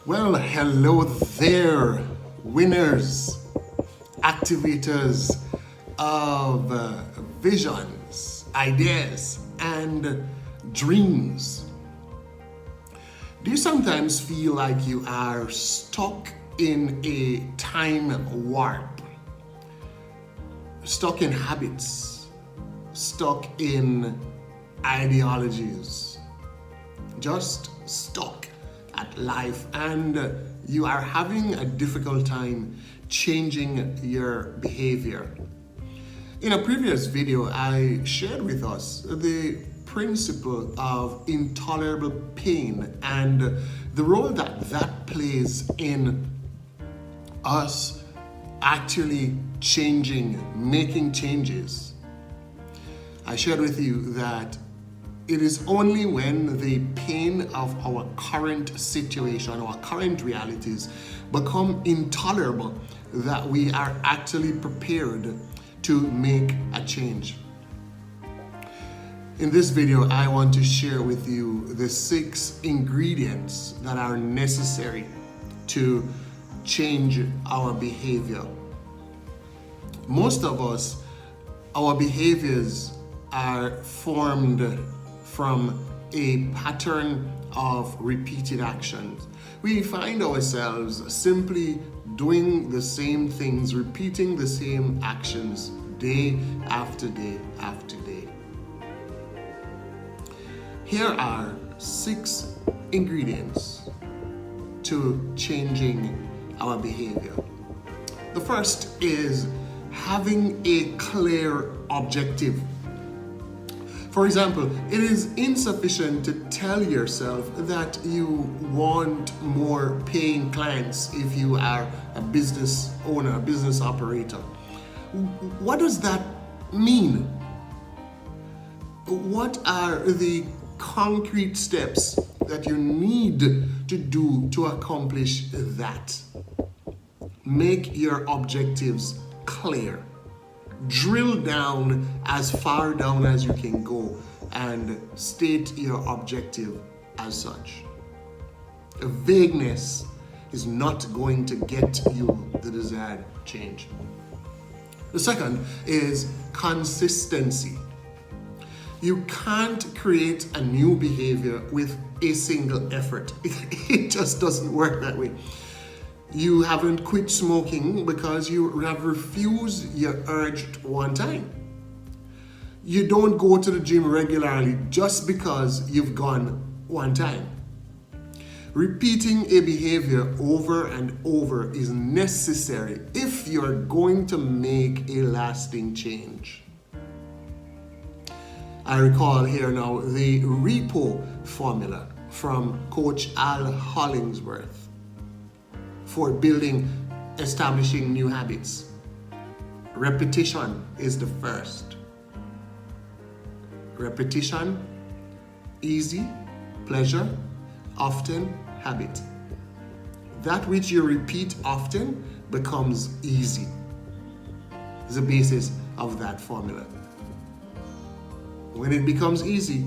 Well, hello there, winners, activators of visions, ideas, and dreams. Do you sometimes feel like you are stuck in a time warp? Stuck in habits, stuck in ideologies, just stuck at life, and you are having a difficult time changing your behavior. In a previous video, I shared with us the principle of intolerable pain and the role that plays in us actually changing, making changes. I shared with you that it is only when the pain of our current situation, our current realities become intolerable that we are actually prepared to make a change. In this video, I want to share with you the 6 ingredients that are necessary to change our behavior. Most of us, our behaviors are formed from a pattern of repeated actions. We find ourselves simply doing the same things, repeating the same actions day after day after day. Here are 6 ingredients to changing our behavior. The first is having a clear objective. For example, it is insufficient to tell yourself that you want more paying clients if you are a business owner, a business operator. What does that mean? What are the concrete steps that you need to do to accomplish that? Make your objectives clear. Drill down as far down as you can go and state your objective as such. Vagueness is not going to get you the desired change. The second is consistency. You can't create a new behavior with a single effort. It just doesn't work that way. You haven't quit smoking because you have refused your urge one time. You don't go to the gym regularly just because you've gone one time. Repeating a behavior over and over is necessary if you're going to make a lasting change. I recall here now the repo formula from Coach Al Hollingsworth for establishing new habits. Repetition is the first. Repetition, easy, pleasure, often, habit. That which you repeat often becomes easy. Is the basis of that formula. When it becomes easy,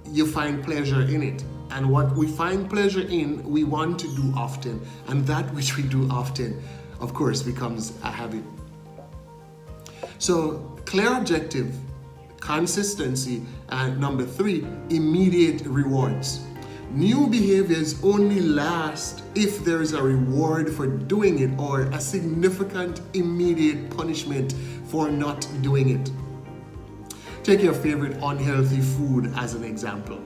you find pleasure in it. And what we find pleasure in, we want to do often. And that which we do often, of course, becomes a habit. So, clear objective, consistency, and number 3, immediate rewards. New behaviors only last if there is a reward for doing it or a significant immediate punishment for not doing it. Take your favorite unhealthy food as an example.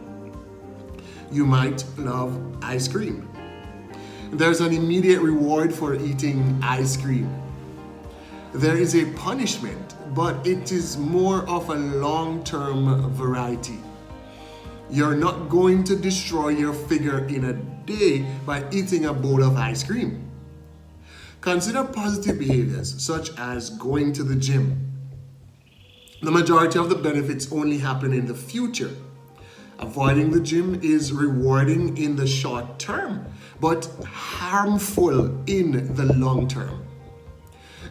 You might love ice cream. There's an immediate reward for eating ice cream. There is a punishment, but it is more of a long-term variety. You're not going to destroy your figure in a day by eating a bowl of ice cream. Consider positive behaviors such as going to the gym. The majority of the benefits only happen in the future. Avoiding the gym is rewarding in the short term, but harmful in the long term.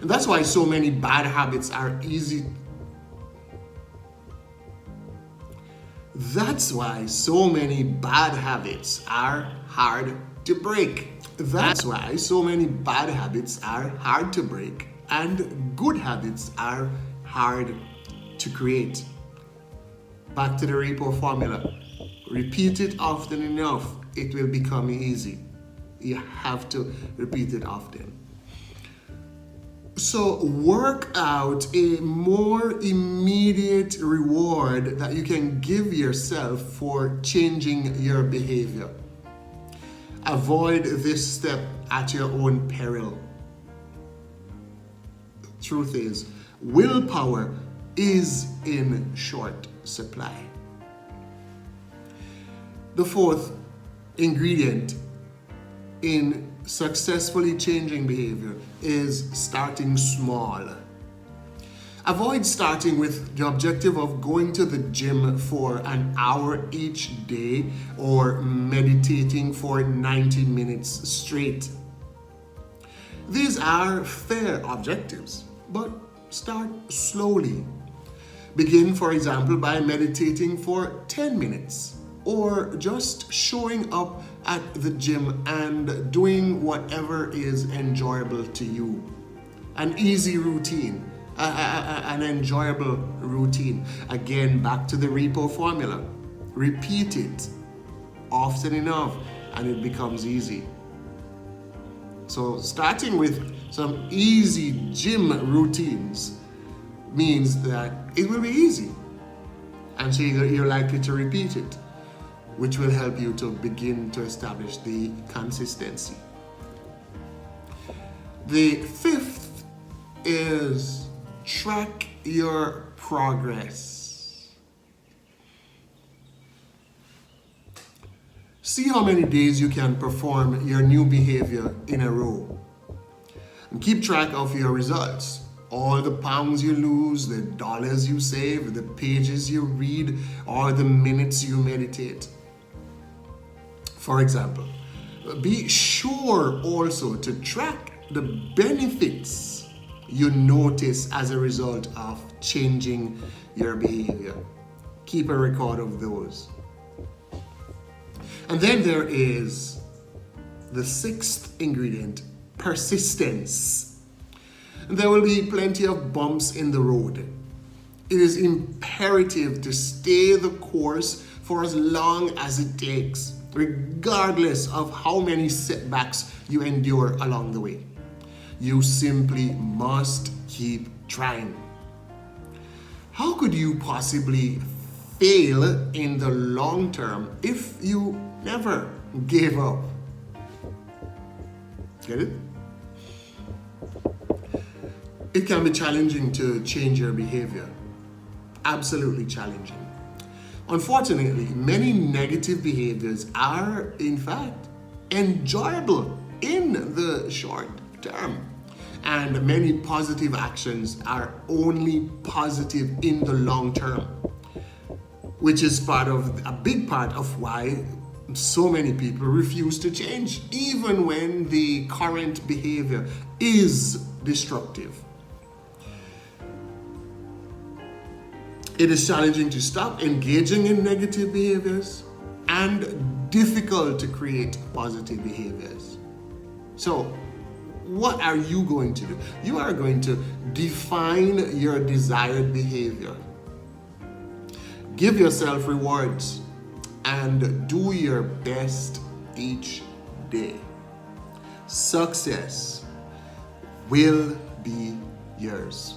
And that's why so many bad habits are easy That's why so many bad habits are hard to break. That's why so many bad habits are hard to break and good habits are hard to create. Back to the repo formula. Repeat it often enough, it will become easy. You have to repeat it often. So work out a more immediate reward that you can give yourself for changing your behavior. Avoid this step at your own peril. Truth is, willpower is in short supply. The fourth ingredient in successfully changing behavior is starting small. Avoid starting with the objective of going to the gym for an hour each day or meditating for 90 minutes straight. These are fair objectives, but start slowly. Begin, for example, by meditating for 10 minutes or just showing up at the gym and doing whatever is enjoyable to you. An easy routine, an enjoyable routine. Again, back to the repo formula. Repeat it often enough and it becomes easy. So starting with some easy gym routines means that it will be easy. And so you're likely to repeat it, which will help you to begin to establish the consistency. The fifth is track your progress. See how many days you can perform your new behavior in a row. And keep track of your results. All the pounds you lose, the dollars you save, the pages you read, or the minutes you meditate. For example, be sure also to track the benefits you notice as a result of changing your behavior. Keep a record of those. And then there is the sixth ingredient, persistence. There will be plenty of bumps in the road. It is imperative to stay the course for as long as it takes, regardless of how many setbacks you endure along the way. You simply must keep trying. How could you possibly fail in the long term if you never gave up? Get it? It can be challenging to change your behavior. Absolutely challenging. Unfortunately, many negative behaviors are, in fact, enjoyable in the short term. And many positive actions are only positive in the long term, which is a big part of why so many people refuse to change, even when the current behavior is destructive. It is challenging to stop engaging in negative behaviors and difficult to create positive behaviors. So, what are you going to do? You are going to define your desired behavior. Give yourself rewards and do your best each day. Success will be yours.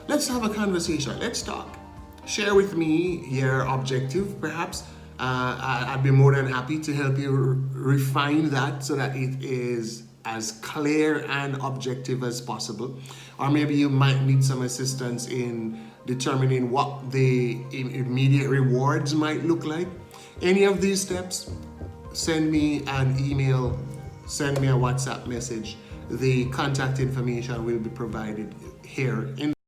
Let's have a conversation. Let's talk. Share with me your objective, perhaps. I'd be more than happy to help you refine that so that it is as clear and objective as possible. Or maybe you might need some assistance in determining what the immediate rewards might look like. Any of these steps, send me an email, send me a WhatsApp message. The contact information will be provided here in